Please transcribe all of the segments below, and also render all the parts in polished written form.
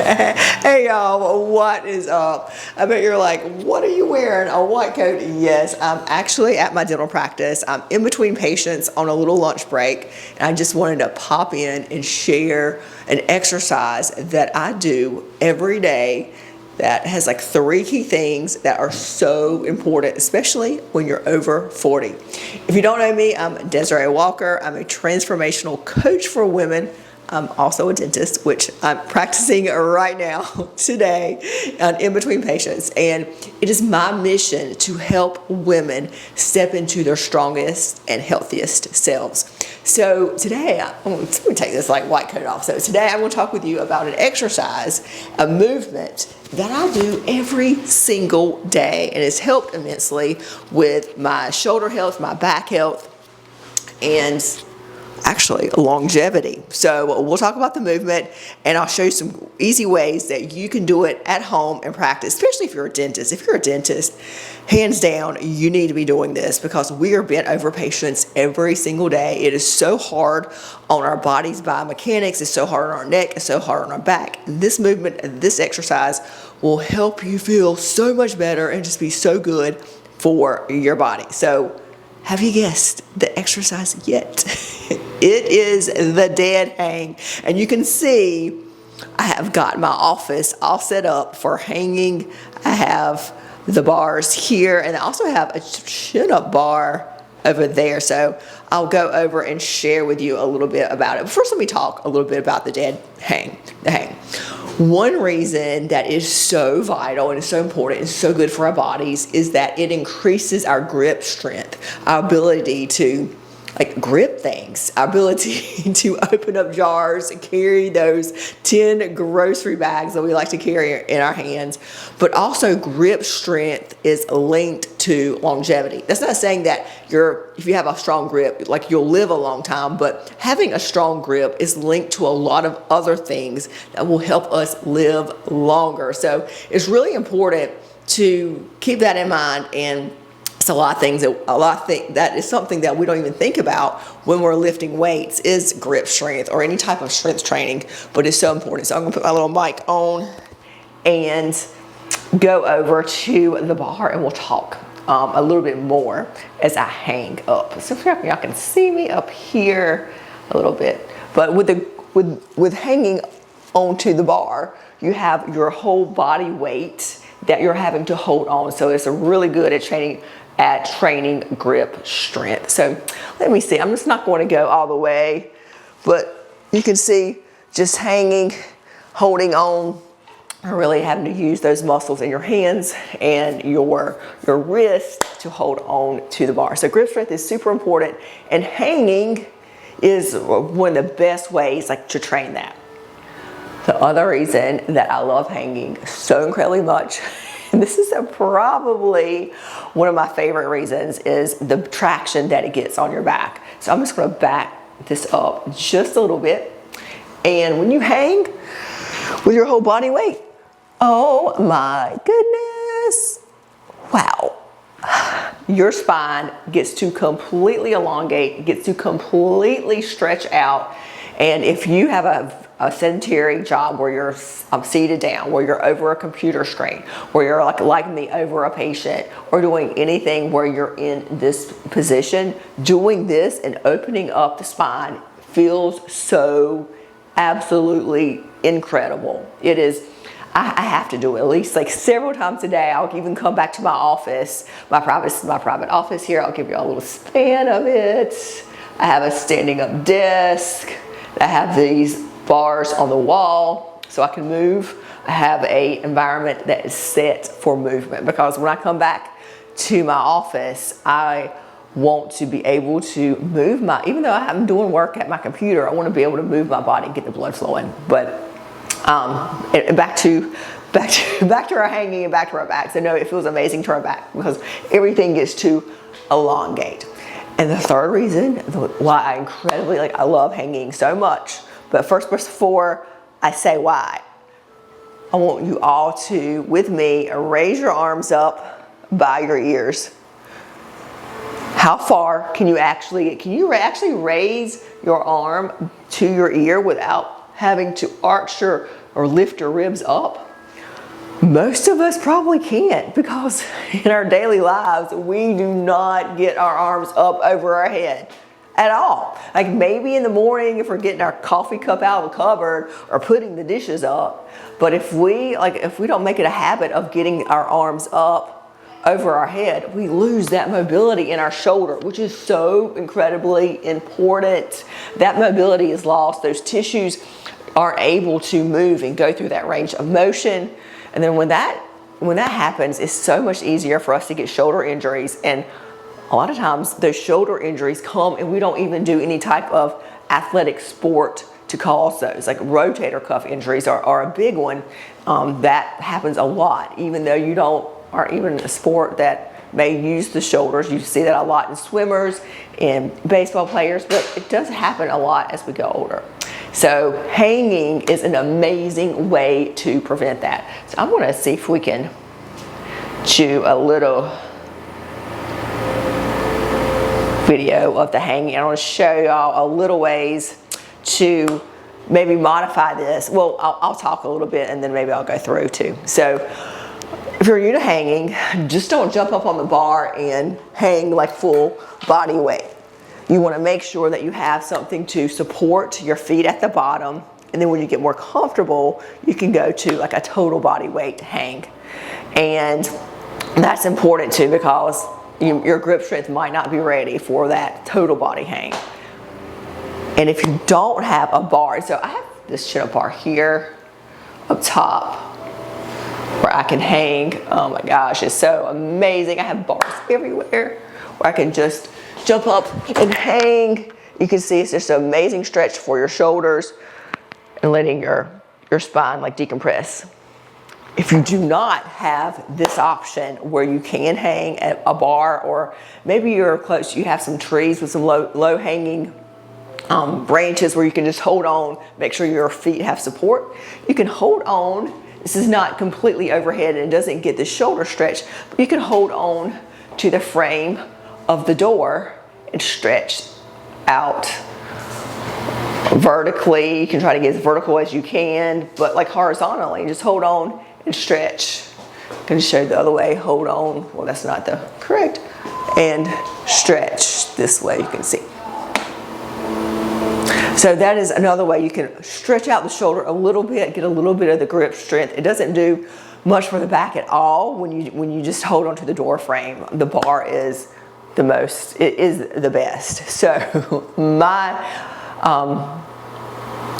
Hey y'all, what is up? I bet you're like, what are you wearing? A white coat? Yes, I'm actually at my dental practice. I'm in between patients on a little lunch break, and I just wanted to pop in and share an exercise that I do every day that has like 3 key things that are so important, especially when you're over 40. If you don't know me, I'm Desiree Walker. I'm a transformational coach for women. I'm also a dentist, which I'm practicing right now today in between patients. And it is my mission to help women step into their strongest and healthiest selves. So today, let me take this like white coat off. So today I'm going to talk with you about an exercise, a movement that I do every single day. And it's helped immensely with my shoulder health, my back health, and actually longevity. So we'll talk about the movement, and I'll show you some easy ways that you can do it at home and practice, especially if you're a dentist. If you're a dentist, hands down, you need to be doing this because we are bent over patients every single day. It is so hard on our bodies, biomechanics. It's so hard on our neck. It's so hard on our back. This movement, this exercise will help you feel so much better and just be so good for your body. So have you guessed the exercise yet? It is the dead hang. And you can see I have got my office all set up for hanging. I have the bars here, and I also have a chin-up bar over there. So I'll go over and share with you a little bit about it. But first, let me talk a little bit about the dead hang. The hang. One reason that is so vital and is so important and so good for our bodies is that it increases our grip strength, our ability to grip things, our ability to open up jars, carry those 10 grocery bags that we like to carry in our hands. But also grip strength is linked to longevity. That's not saying that if you have a strong grip, like you'll live a long time, but having a strong grip is linked to a lot of other things that will help us live longer. So it's really important to keep that in mind, and it's that is something that we don't even think about when we're lifting weights is grip strength or any type of strength training, but it's so important. So I'm gonna put my little mic on and go over to the bar, and we'll talk a little bit more as I hang up. So y'all can see me up here a little bit, but with hanging onto the bar, you have your whole body weight that you're having to hold on. So it's really good at training grip strength. So let me see, I'm just not going to go all the way, but you can see just hanging, holding on, really having to use those muscles in your hands and your wrist to hold on to the bar. So grip strength is super important, and hanging is one of the best ways to train that. The other reason that I love hanging so incredibly much, and this is probably one of my favorite reasons, is the traction that it gets on your back. So I'm just going to back this up just a little bit. And when you hang with your whole body weight, oh my goodness, wow. Your spine gets to completely elongate, gets to completely stretch out. And if you have a sedentary job where you're seated down, where you're over a computer screen, where you're like me over a patient, or doing anything where you're in this position, doing this and opening up the spine feels so absolutely incredible. It is. I have to do it at least several times a day. I'll even come back to my office, my private office here. I'll give you a little span of it. I have a standing up desk. I have these bars on the wall so I can move. I have an environment that is set for movement, because when I come back to my office, I want to be able to move even though I'm doing work at my computer, I want to be able to move my body and get the blood flowing. But back to our hanging and back to our back. So no, it feels amazing to our back because everything gets to elongate. And the third reason why I love hanging so much, but first, before I say why, I want you all to, with me, raise your arms up by your ears. How far can you actually raise your arm to your ear without having to arch your or lift your ribs up? Most of us probably can't, because in our daily lives, we do not get our arms up over our head at all. Like maybe in the morning if we're getting our coffee cup out of the cupboard or putting the dishes up, but if we don't make it a habit of getting our arms up over our head, we lose that mobility in our shoulder, which is so incredibly important. That mobility is lost. Those tissues aren't able to move and go through that range of motion. And then when that happens, it's so much easier for us to get shoulder injuries. And a lot of times those shoulder injuries come and we don't even do any type of athletic sport to cause those. Like rotator cuff injuries are a big one. That happens a lot, even though you aren't even a sport that may use the shoulders. You see that a lot in swimmers and baseball players, but it does happen a lot as we get older. So hanging is an amazing way to prevent that. So I'm gonna see if we can do a little video of the hanging. I want to show y'all a little ways to maybe modify this. Well, I'll talk a little bit and then maybe I'll go through too. So if you're new to hanging, just don't jump up on the bar and hang like full body weight. You want to make sure that you have something to support your feet at the bottom, and then when you get more comfortable, you can go to like a total body weight hang. And that's important too, because your grip strength might not be ready for that total body hang. And if you don't have a bar, so I have this chin-up bar here up top where I can hang. Oh my gosh, it's so amazing. I have bars everywhere where I can just jump up and hang. You can see it's just an amazing stretch for your shoulders and letting your spine like decompress. If you do not have this option where you can hang at a bar, or maybe you're close, you have some trees with some low hanging branches where you can just hold on, make sure your feet have support. You can hold on. This is not completely overhead and it doesn't get the shoulder stretch, but you can hold on to the frame of the door and stretch out vertically. You can try to get as vertical as you can, but like horizontally, just hold on and stretch. I'm going to show you the other way. Hold on. Well, that's not the correct. And stretch this way, you can see. So that is another way you can stretch out the shoulder a little bit, get a little bit of the grip strength. It doesn't do much for the back at all when you just hold onto the door frame. The bar is the most, it is the best. So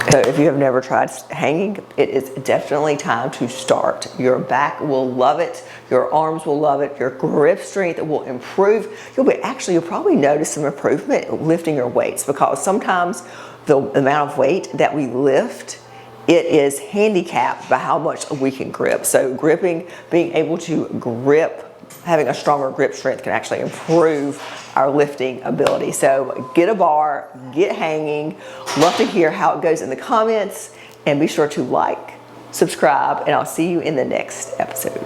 so if you have never tried hanging, it is definitely time to start. Your back will love it. Your arms will love it. Your grip strength will improve. You'll probably notice some improvement lifting your weights, because sometimes the amount of weight that we lift, it is handicapped by how much we can grip. So gripping, being able to grip, having a stronger grip strength can actually improve our lifting ability. So get a bar, get hanging. Love to hear how it goes in the comments, and be sure to like, subscribe, and I'll see you in the next episode.